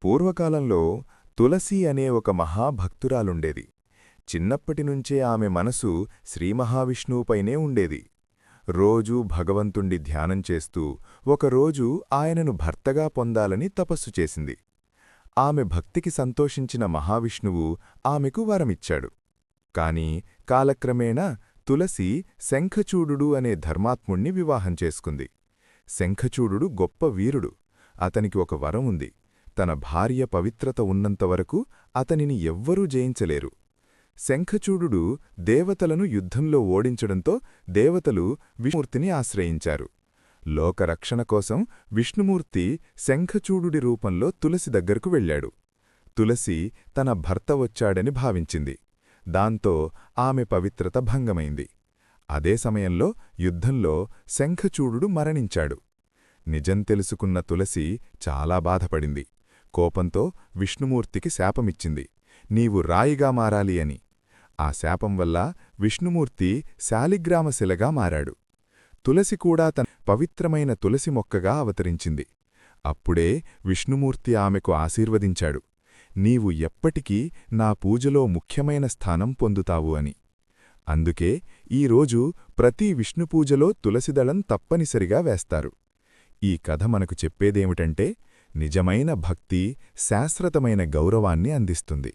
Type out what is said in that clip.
పూర్వకాలంలో తులసి అనే ఒక మహాభక్తురాలుండేది. చిన్నప్పటినుంచే ఆమె మనసు శ్రీమహావిష్ణువుపైనే ఉండేది. రోజూ భగవంతుణ్ణి ధ్యానం చేస్తూ ఒకరోజు ఆయనను భర్తగా పొందాలని తపస్సు చేసింది. ఆమె భక్తికి సంతోషించిన మహావిష్ణువు ఆమెకు వరమిచ్చాడు. కాని కాలక్రమేణా తులసి శంఖచూడుడు అనే ధర్మాత్ముణ్ణి వివాహం చేసుకుంది. శంఖచూడుడు గొప్ప వీరుడు. అతనికి ఒక వరం ఉంది. తన భార్య పవిత్రత ఉన్నంతవరకు అతనిని ఎవ్వరూ జయించలేరు. శంఖచూడుడు దేవతలను యుద్ధంలో ఓడించడంతో దేవతలు విష్ణుమూర్తిని ఆశ్రయించారు. లోకరక్షణ కోసం విష్ణుమూర్తి శంఖచూడుడి రూపంలో తులసి దగ్గరకు వెళ్ళాడు. తులసి తన భర్త వచ్చాడని భావించింది. దాంతో ఆమె పవిత్రత భంగమైంది. అదే సమయంలో యుద్ధంలో శంఖచూడుడు మరణించాడు. నిజం తెలుసుకున్న తులసి చాలా బాధపడింది. కోపంతో విష్ణుమూర్తికి శాపమిచ్చింది, నీవు రాయిగా మారాలి అని. ఆ శాపం వల్ల విష్ణుమూర్తి శాలిగ్రామశిలగా మారాడు. తులసి కూడా తన పవిత్రమైన తులసి మొక్కగా అవతరించింది. అప్పుడే విష్ణుమూర్తి ఆమెకు ఆశీర్వదించాడు, నీవు ఎప్పటికీ నా పూజలో ముఖ్యమైన స్థానం పొందుతావు అని. అందుకే ఈరోజు ప్రతి విష్ణుపూజలో తులసిదళం తప్పనిసరిగా వేస్తారు. ఈ కథ మనకు చెప్పేదేమిటంటే, నిజమైన భక్తి శాశ్వతమైన గౌరవాన్ని అందిస్తుంది.